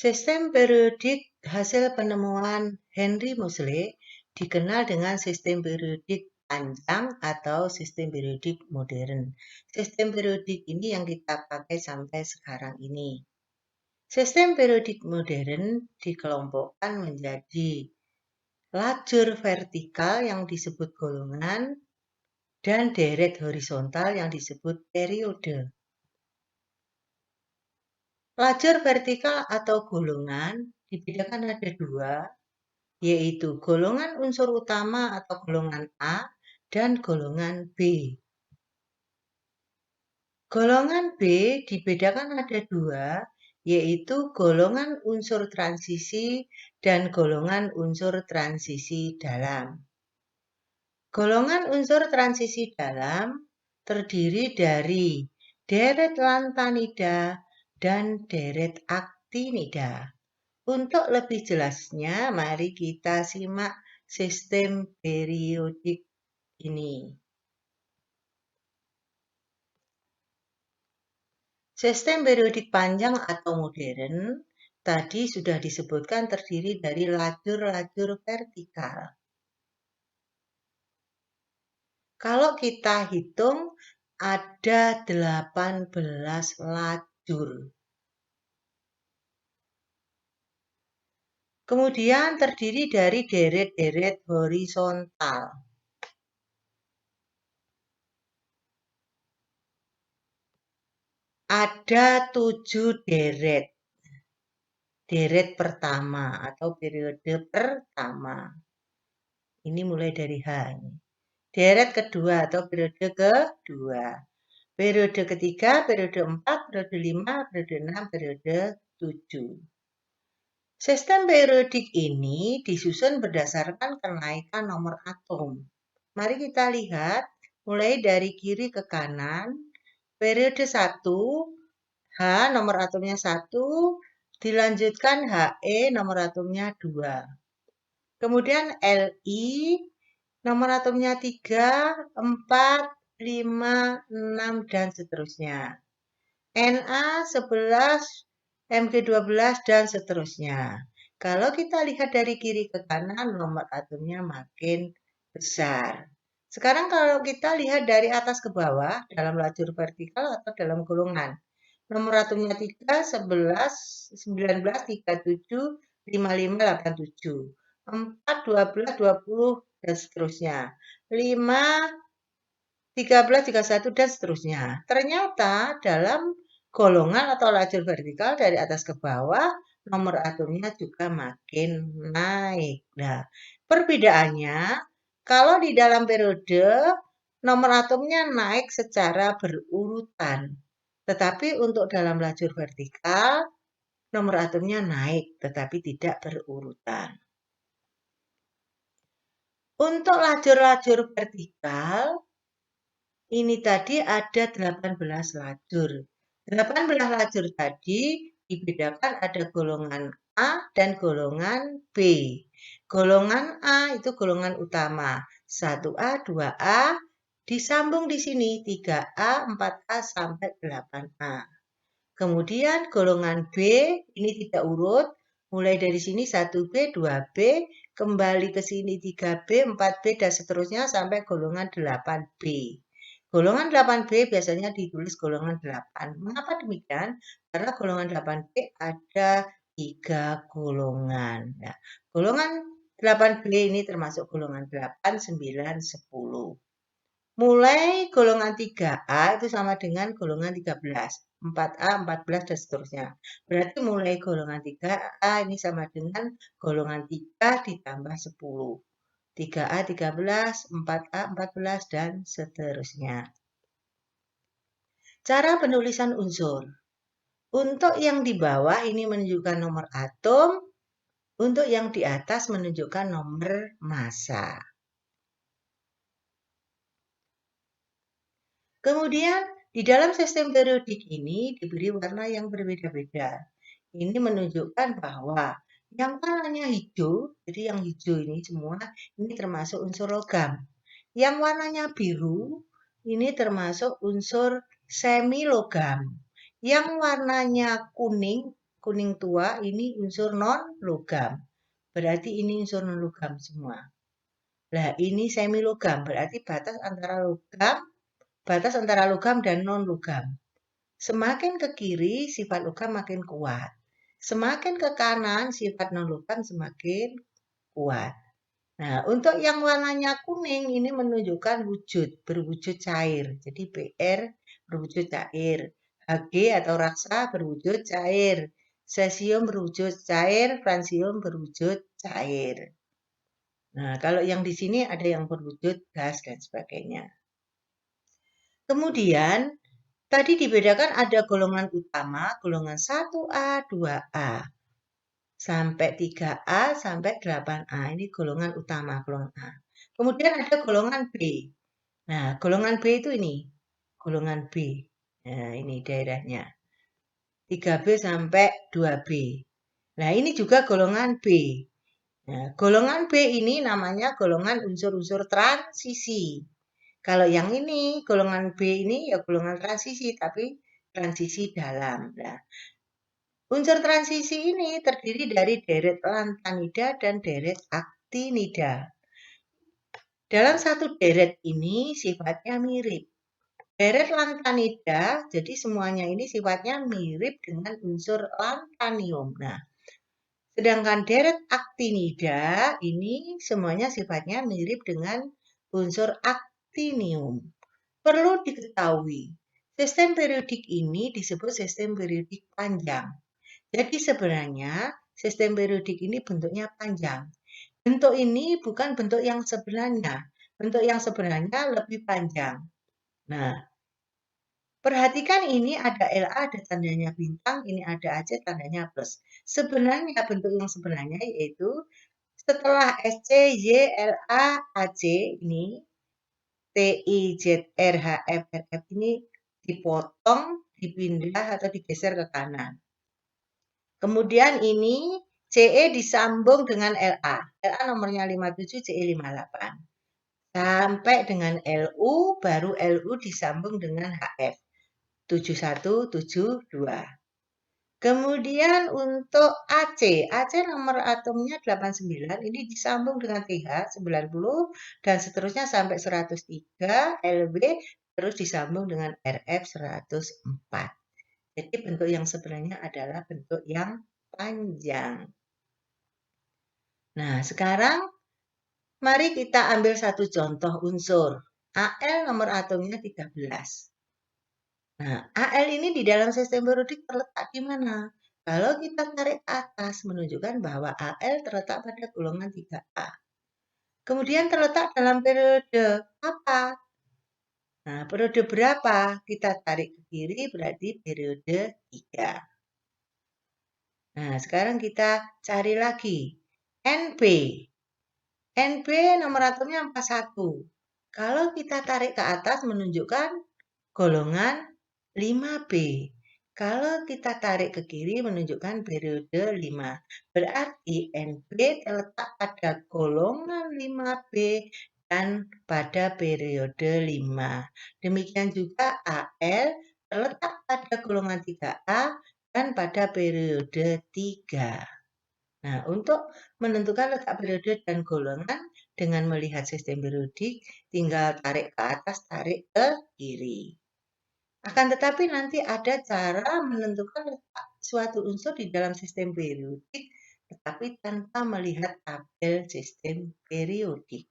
Sistem periodik hasil penemuan Henry Moseley dikenal dengan sistem periodik panjang atau sistem periodik modern. Sistem periodik ini yang kita pakai sampai sekarang ini. Sistem periodik modern dikelompokkan menjadi lajur vertikal yang disebut golongan dan deret horizontal yang disebut periode. Lajur vertikal atau golongan dibedakan ada dua, yaitu golongan unsur utama atau golongan A dan golongan B. Golongan B dibedakan ada dua, yaitu golongan unsur transisi dan golongan unsur transisi dalam. Golongan unsur transisi dalam terdiri dari deret lantanida dan deret aktinida. Untuk lebih jelasnya, mari kita simak sistem periodik ini. Sistem periodik panjang atau modern tadi sudah disebutkan terdiri dari lajur-lajur vertikal. Kalau kita hitung ada 18 lajur. Kemudian terdiri dari deret-deret horizontal. Ada 7 deret. Deret pertama atau periode pertama. Ini mulai dari H. Deret kedua atau periode kedua. Periode ketiga, periode 4, periode 5, periode 6, periode 7. Sistem periodik ini disusun berdasarkan kenaikan nomor atom. Mari kita lihat mulai dari kiri ke kanan. Periode 1, H nomor atomnya 1, dilanjutkan He nomor atomnya 2. Kemudian Li nomor atomnya 3, 4, 5, 6, dan seterusnya. Na 11, Mg12, dan seterusnya. Kalau kita lihat dari kiri ke kanan, nomor atomnya makin besar. Sekarang kalau kita lihat dari atas ke bawah, dalam lajur vertikal atau dalam golongan. Nomor atomnya 3, 11, 19, 37, 55, 87. 4, 12, 20, dan seterusnya. 5, 13, 31, dan seterusnya. Ternyata dalam golongan atau lajur vertikal dari atas ke bawah, nomor atomnya juga makin naik. Nah, perbedaannya, kalau di dalam periode, nomor atomnya naik secara berurutan. Tetapi untuk dalam lajur vertikal, nomor atomnya naik tetapi tidak berurutan. Untuk lajur-lajur vertikal, ini tadi ada 18 lajur. 18 lajur tadi dibedakan ada golongan A dan golongan B. Golongan A itu golongan utama. 1A, 2A, disambung di sini 3A, 4A, sampai 8A. Kemudian golongan B ini tidak urut, mulai dari sini 1B, 2B, kembali ke sini 3B, 4B, dan seterusnya sampai golongan 8B. Golongan 8B biasanya ditulis golongan 8. Mengapa demikian? Karena golongan 8B ada 3 golongan. Nah, golongan 8B ini termasuk golongan 8, 9, 10. Mulai golongan 3A itu sama dengan golongan 13. 4A, 14, dan seterusnya. Berarti mulai golongan 3A ini sama dengan golongan 3 ditambah 10. 3A 13, 4A 14, dan seterusnya. Cara penulisan unsur. Untuk yang di bawah ini menunjukkan nomor atom, untuk yang di atas menunjukkan nomor massa. Kemudian di dalam sistem periodik ini diberi warna yang berbeda-beda. Ini menunjukkan bahwa yang warnanya hijau, jadi yang hijau ini semua, ini termasuk unsur logam. Yang warnanya biru, ini termasuk unsur semi logam. Yang warnanya kuning, kuning tua ini unsur non-logam. Berarti ini unsur non-logam semua. Nah, ini semi-logam, berarti batas antara logam dan non-logam. Semakin ke kiri, sifat logam makin kuat. Semakin ke kanan, sifat non-logam semakin kuat. Nah, untuk yang warnanya kuning ini menunjukkan berwujud cair. Jadi Br berwujud cair, Hg atau raksa berwujud cair, cesium berwujud cair, fransium berwujud cair. Nah, kalau yang di sini ada yang berwujud gas dan sebagainya. Kemudian, tadi dibedakan ada golongan utama, golongan 1A, 2A. Sampai 3A, sampai 8A. Ini golongan utama, golongan A. Kemudian ada golongan B. Nah, golongan B itu ini. Golongan B. Nah, ini daerahnya. 3B sampai 2B. Nah, ini juga golongan B. Nah, golongan B ini namanya golongan unsur-unsur transisi. Kalau yang ini, golongan B ini ya golongan transisi, tapi transisi dalam. Nah, unsur transisi ini terdiri dari deret lantanida dan deret aktinida. Dalam satu deret ini sifatnya mirip. Deret lantanida, jadi semuanya ini sifatnya mirip dengan unsur lantanium. Nah, sedangkan deret aktinida ini semuanya sifatnya mirip dengan unsur aktinium. Perlu diketahui, sistem periodik ini disebut sistem periodik panjang. Jadi sebenarnya sistem periodik ini bentuknya panjang. Bentuk ini bukan bentuk yang sebenarnya. Bentuk yang sebenarnya lebih panjang. Nah, perhatikan ini ada LA, ada tandanya bintang, ini ada AC, tandanya plus. Sebenarnya bentuk yang sebenarnya yaitu setelah SC, Y, LA, AC ini, TI, ZR, HF, RF ini dipotong, dipindah atau digeser ke kanan. Kemudian ini CE disambung dengan LA. LA nomornya 57, CE 58. Sampai dengan LU, baru LU disambung dengan HF. 7172. Kemudian untuk AC, AC nomor atomnya 89, ini disambung dengan TH 90 dan seterusnya sampai 103, LB terus disambung dengan RF 104. Jadi bentuk yang sebenarnya adalah bentuk yang panjang. Nah, sekarang mari kita ambil satu contoh unsur. Al nomor atomnya 13. Nah, Al ini di dalam sistem periodik terletak di mana? Kalau kita tarik ke atas menunjukkan bahwa Al terletak pada golongan 3A. Kemudian terletak dalam periode apa? Nah, periode berapa? Kita tarik ke kiri berarti periode 3. Nah, sekarang kita cari lagi. NB. NB nomor atomnya 41. Kalau kita tarik ke atas menunjukkan golongan 5B. Kalau kita tarik ke kiri menunjukkan periode 5. Berarti NB terletak pada golongan 5B dan pada periode 5. Demikian juga AL terletak pada golongan 3A dan pada periode 3. Nah, untuk menentukan letak periode dan golongan dengan melihat sistem periodik, tinggal tarik ke atas, tarik ke kiri. Akan tetapi nanti ada cara menentukan letak suatu unsur di dalam sistem periodik, tetapi tanpa melihat tabel sistem periodik.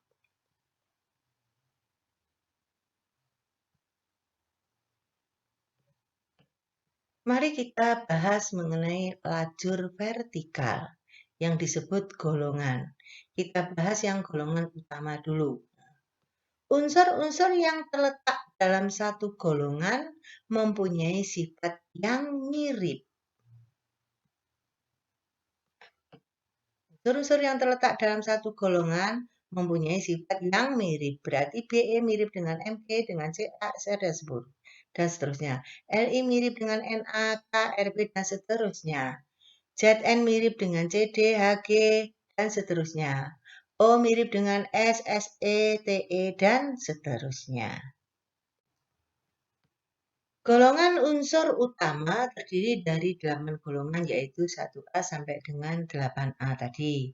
Mari kita bahas mengenai lajur vertikal yang disebut golongan. Kita bahas yang golongan utama dulu. Unsur-unsur yang terletak dalam satu golongan mempunyai sifat yang mirip. Unsur-unsur yang terletak dalam satu golongan mempunyai sifat yang mirip. Berarti BE mirip dengan MG, dengan CA, dan seterusnya. LI mirip dengan NA, K, RB, dan seterusnya. ZN mirip dengan CD, HG, dan seterusnya. O mirip dengan S, SE, TE, dan seterusnya. Golongan unsur utama terdiri dari 8 golongan yaitu 1A sampai dengan 8A tadi.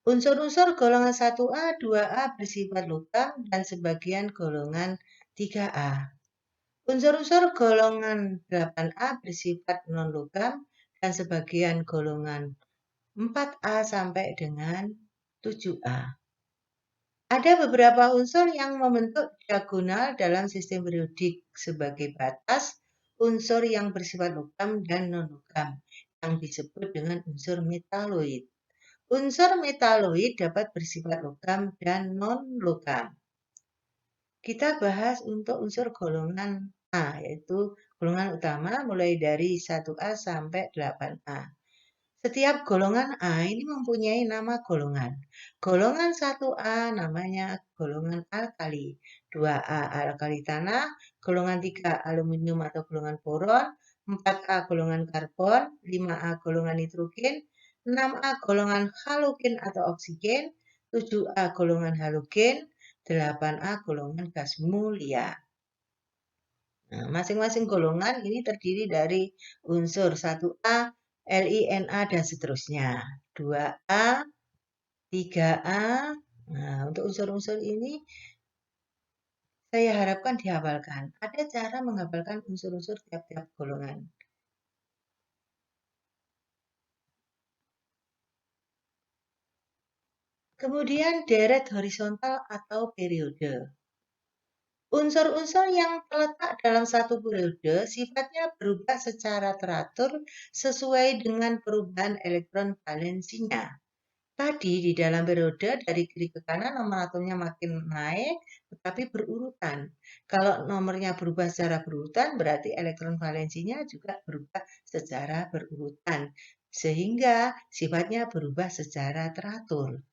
Unsur-unsur golongan 1A, 2A bersifat logam dan sebagian golongan 3A. Unsur-unsur golongan 8A bersifat non-logam dan sebagian golongan 4A sampai dengan 7A. Ada beberapa unsur yang membentuk diagonal dalam sistem periodik sebagai batas unsur yang bersifat logam dan non-logam yang disebut dengan unsur metaloid. Unsur metaloid dapat bersifat logam dan non-logam. Kita bahas untuk unsur golongan A, yaitu golongan utama mulai dari 1A sampai 8A. Setiap golongan A ini mempunyai nama golongan. Golongan 1A namanya golongan alkali, 2A alkali tanah, golongan 3 aluminium atau golongan boron, 4A golongan karbon, 5A golongan nitrogen, 6A golongan halogen atau oksigen, 7A golongan halogen, 8A golongan gas mulia. Nah, masing-masing golongan ini terdiri dari unsur 1A, LiNa dan seterusnya. 2A, 3A. Nah, untuk unsur-unsur ini saya harapkan dihafalkan. Ada cara menghafalkan unsur-unsur tiap-tiap golongan. Kemudian deret horizontal atau periode. Unsur-unsur yang terletak dalam satu periode sifatnya berubah secara teratur sesuai dengan perubahan elektron valensinya. Tadi di dalam periode dari kiri ke kanan nomor atomnya makin naik tetapi berurutan. Kalau nomornya berubah secara berurutan berarti elektron valensinya juga berubah secara berurutan. Sehingga sifatnya berubah secara teratur.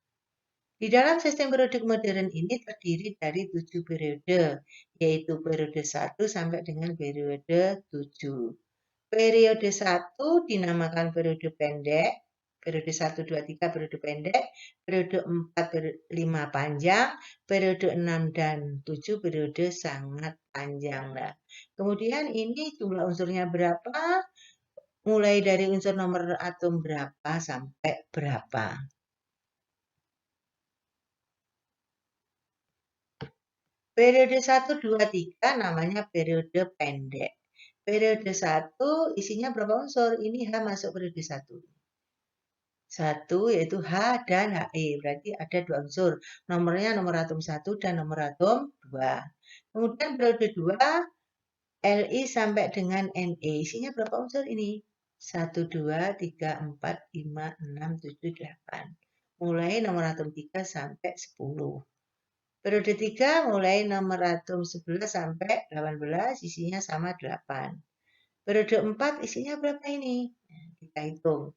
Di dalam sistem periodik modern ini terdiri dari 7 periode, yaitu periode 1 sampai dengan periode 7. Periode 1 dinamakan periode pendek, periode 1, 2, 3 periode pendek, periode 4, 5 panjang, periode 6 dan 7 periode sangat panjang. Nah, kemudian ini jumlah unsurnya berapa? Mulai dari unsur nomor atom berapa sampai berapa. Periode 1, 2, 3 namanya periode pendek. Periode 1 isinya berapa unsur? Ini H masuk periode 1. 1 yaitu H dan He. Berarti ada 2 unsur. Nomornya nomor atom 1 dan nomor atom 2. Kemudian periode 2 Li sampai dengan Ne. Isinya berapa unsur ini? 1, 2, 3, 4, 5, 6, 7, 8. Mulai nomor atom 3 sampai 10. Periode 3 mulai nomor atom 11 sampai 18 isinya sama 8. Periode 4 isinya berapa ini? Kita hitung.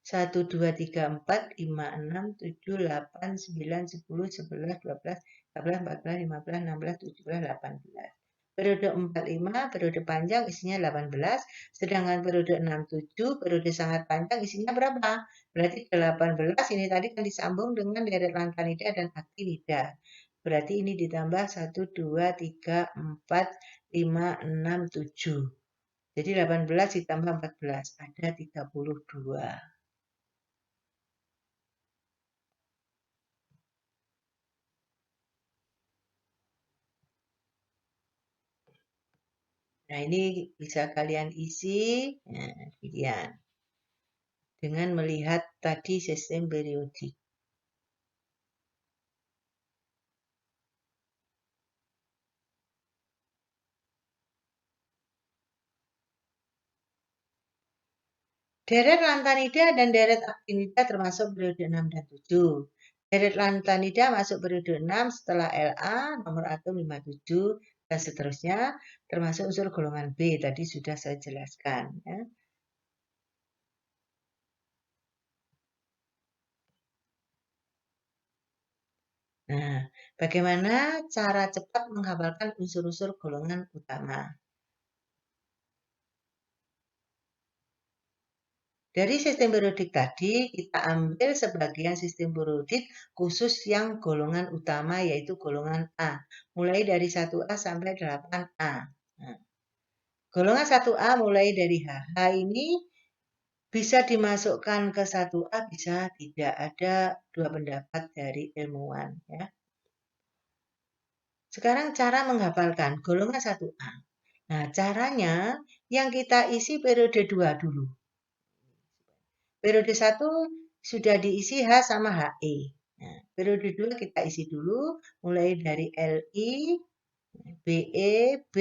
1, 2, 3, 4, 5, 6, 7, 8, 9, 10, 11, 12, 13, 14, 15, 16, 17, 18. Periode 4, 5, periode panjang isinya 18, sedangkan periode 6, 7, periode sangat panjang isinya berapa? Berarti 18 ini tadi kan disambung dengan deret lantanida dan aktinida. Berarti ini ditambah 1, 2, 3, 4, 5, 6, 7. Jadi 18 ditambah 14, ada 32. Nah, ini bisa kalian isi dengan melihat tadi sistem periodik. Deret lantanida dan deret aktinida termasuk periode 6 dan 7. Deret lantanida masuk periode 6 setelah La, nomor atom 57, dan seterusnya, termasuk unsur golongan B. Tadi sudah saya jelaskan. Ya. Nah, bagaimana cara cepat menghafalkan unsur-unsur golongan utama? Dari sistem periodik tadi, kita ambil sebagian sistem periodik khusus yang golongan utama yaitu golongan A. Mulai dari 1A sampai 8A. Nah, Golongan 1A mulai dari H. H ini bisa dimasukkan ke 1A, bisa tidak. Ada dua pendapat dari ilmuwan. Ya. Sekarang cara menghafalkan golongan 1A. Nah, caranya yang kita isi periode 2 dulu. Periode 1 sudah diisi H sama HE. Nah, periode 2 kita isi dulu, mulai dari LI, BE, B,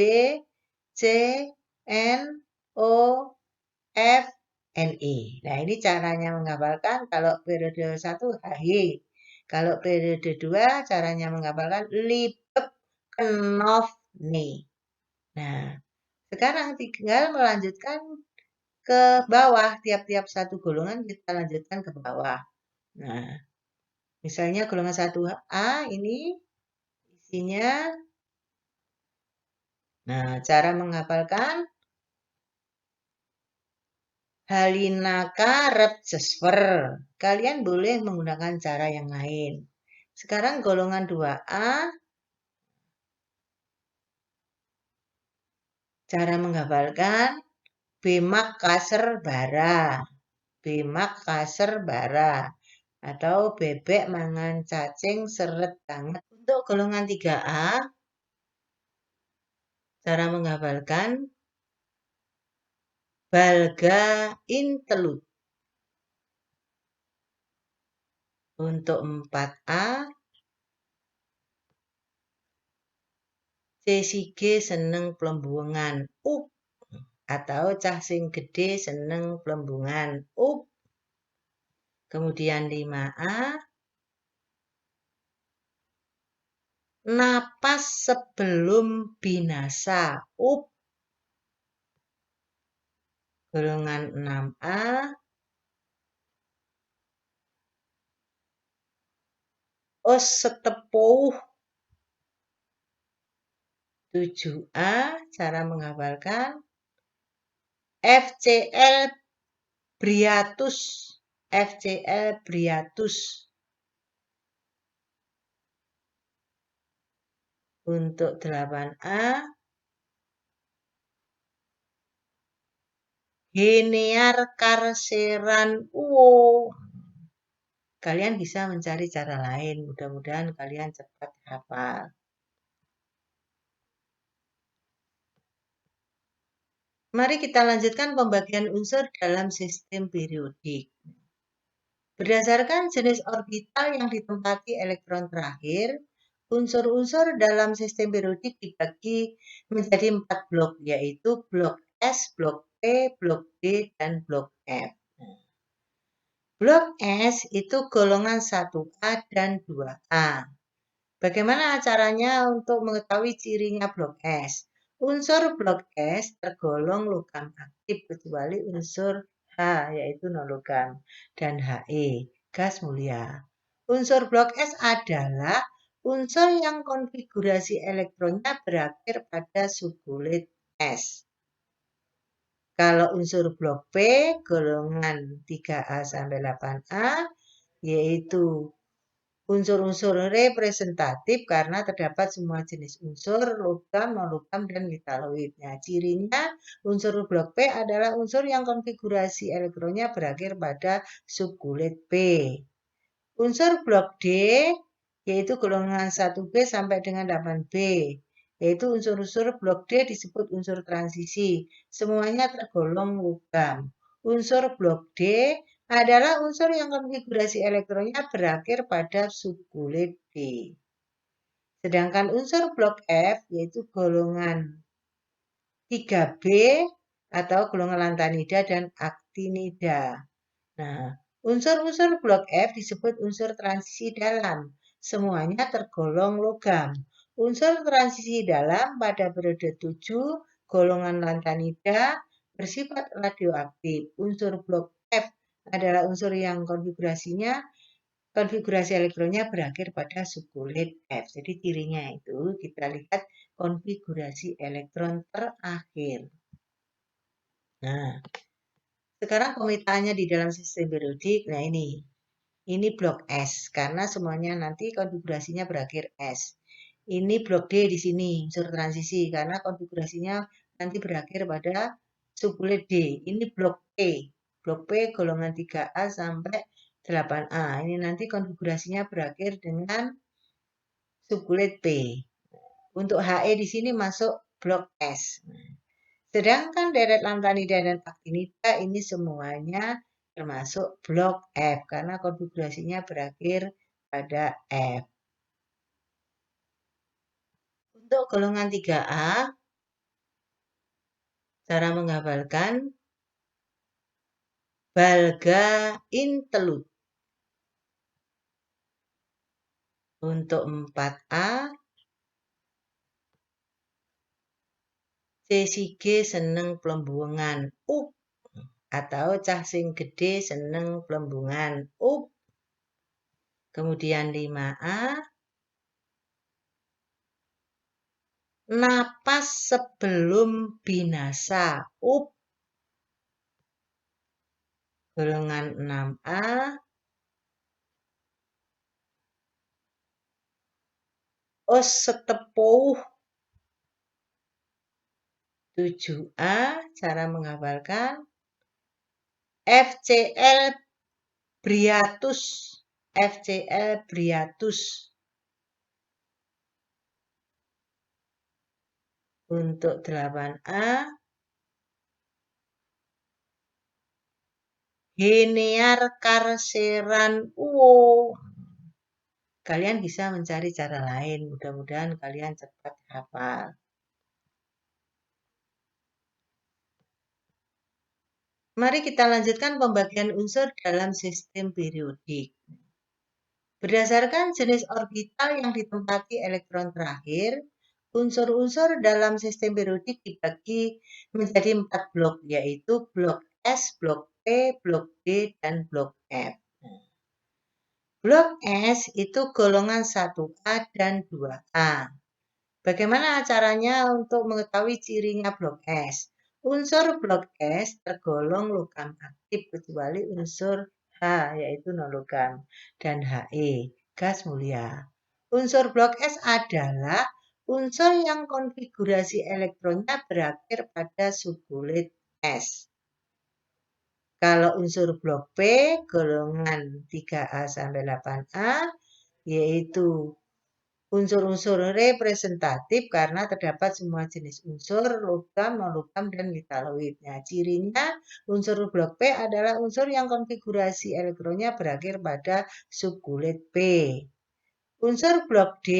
C, N, O, F, NE. Nah, ini caranya menghafalkan kalau periode 1 HY. Kalau periode 2 caranya menghafalkan libeb kenof ne. Nah, sekarang tinggal melanjutkan ke bawah. Tiap-tiap satu golongan kita lanjutkan ke bawah. Nah, misalnya golongan 1A ini isinya. Nah, cara menghafalkan Halinaka Repsesver. Kalian boleh menggunakan cara yang lain. Sekarang golongan 2A. Cara menghafalkan Bemak Kaser Bara. Bemak Kaser Bara. Atau bebek mangan cacing seret banget. Untuk golongan 3A. Cara menghafalkan Balga Intelut. Untuk 4A. C-sige seneng plembungan. Atau cah sing gede seneng plembungan. Kemudian 5A. Napas sebelum binasa. Golongan 6A. Os setepuh. 7A. Cara menghafalkan FCL Briatus. FCL Briatus. Untuk 8A. Genear Carceran. Kalian bisa mencari cara lain. Mudah-mudahan kalian cepat hafal. Mari kita lanjutkan pembagian unsur dalam sistem periodik. Berdasarkan jenis orbital yang ditempati elektron terakhir, unsur-unsur dalam sistem periodik dibagi menjadi 4 blok, yaitu blok S, blok P, blok D, dan blok F. Blok S itu golongan 1A dan 2A. Bagaimana caranya untuk mengetahui cirinya blok S? Unsur blok S tergolong logam aktif kecuali unsur H, yaitu non-logam, dan He, gas mulia. Unsur blok S adalah unsur yang konfigurasi elektronnya berakhir pada subkulit S. Kalau unsur blok P, golongan 3A sampai 8A, yaitu unsur-unsur representatif karena terdapat semua jenis unsur, logam, non-logam, dan metaloid. Nah, cirinya unsur blok P adalah unsur yang konfigurasi elektronnya berakhir pada subkulit P. Unsur blok D, yaitu golongan 1B sampai dengan 8B, yaitu unsur-unsur blok D disebut unsur transisi. Semuanya tergolong logam. Unsur blok D adalah unsur yang konfigurasi elektronnya berakhir pada subkulit D. Sedangkan unsur blok F, yaitu golongan 3B atau golongan lantanida dan aktinida. Nah, unsur-unsur blok F disebut unsur transisi dalam. Semuanya tergolong logam. Unsur transisi dalam pada periode 7, golongan lantanida, bersifat radioaktif. Unsur blok F adalah unsur yang konfigurasi elektronnya berakhir pada subkulit F. Jadi cirinya itu kita lihat konfigurasi elektron terakhir. Nah, sekarang pemetaannya di dalam sistem periodik. Nah, ini blok S karena semuanya nanti konfigurasinya berakhir S. Ini blok D di sini unsur transisi karena konfigurasinya nanti berakhir pada subkulit D. Ini blok P. Blok P golongan 3A sampai 8A. Ini nanti konfigurasinya berakhir dengan subkulit P. Untuk HE di sini masuk blok S. Sedangkan deret lantanida dan aktinida ini semuanya termasuk blok F karena konfigurasinya berakhir pada F. Untuk golongan 3A, cara menghafalkan balga intelut. Untuk 4A, C-Sige seneng plembungan up atau cah sing gede seneng plembungan up. Kemudian 5A, napas sebelum binasa up. Golongan 6A, os setepouh. 7A, cara menghafalkan FCL Briatus. FCL Briatus. Untuk 8A, Henear Carceran Uo. Kalian bisa mencari cara lain. Mudah-mudahan kalian cepat hafal. Mari kita lanjutkan pembagian unsur dalam sistem periodik. Berdasarkan jenis orbital yang ditempati elektron terakhir, unsur-unsur dalam sistem periodik dibagi menjadi 4 blok, yaitu blok S, blok P, blok D, dan blok F. Blok S itu golongan 1A dan 2A. Bagaimana caranya untuk mengetahui cirinya blok S? Unsur blok S tergolong logam aktif kecuali unsur H, yaitu non-logam, dan He, gas mulia. Unsur blok S adalah unsur yang konfigurasi elektronnya berakhir pada subkulit S. Kalau unsur blok P, golongan 3A sampai 8A, yaitu unsur-unsur representatif karena terdapat semua jenis unsur, logam, non-logam, dan metaloid. Nah, cirinya unsur blok P adalah unsur yang konfigurasi elektronnya berakhir pada subkulit P. Unsur blok D,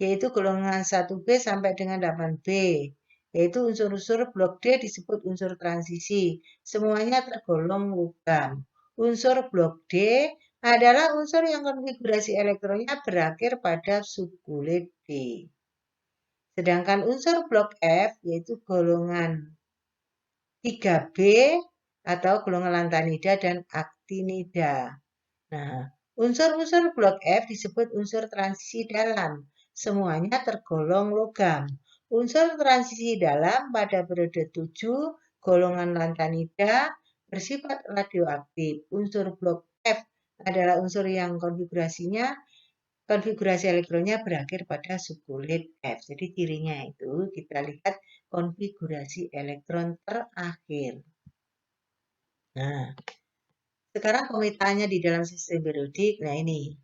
yaitu golongan 1B sampai dengan 8B, yaitu unsur-unsur blok D disebut unsur transisi. Semuanya tergolong logam. Unsur blok D adalah unsur yang konfigurasi elektronnya berakhir pada subkulit D. Sedangkan unsur blok F, yaitu golongan 3B atau golongan lantanida dan aktinida. Nah, unsur-unsur blok F disebut unsur transisi dalam. Semuanya tergolong logam. Unsur transisi dalam pada periode 7, golongan lantanida bersifat radioaktif. Unsur blok F adalah unsur yang konfigurasi elektronnya berakhir pada subkulit F. Jadi cirinya itu kita lihat konfigurasi elektron terakhir. Nah, sekarang pemetaannya di dalam sistem periodik. Nah, ini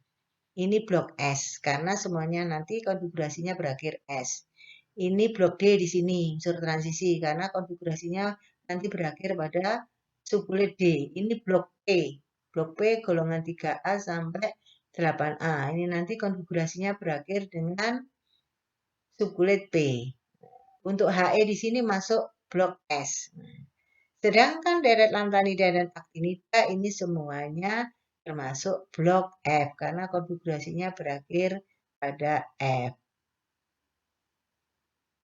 blok S karena semuanya nanti konfigurasinya berakhir S. Ini blok D di sini unsur transisi karena konfigurasinya nanti berakhir pada subkulit D. Ini blok P. Blok P golongan 3A sampai 8A. Ini nanti konfigurasinya berakhir dengan subkulit P. Untuk He di sini masuk blok S. Sedangkan deret lantanida dan aktinida ini semuanya termasuk blok F karena konfigurasinya berakhir pada F.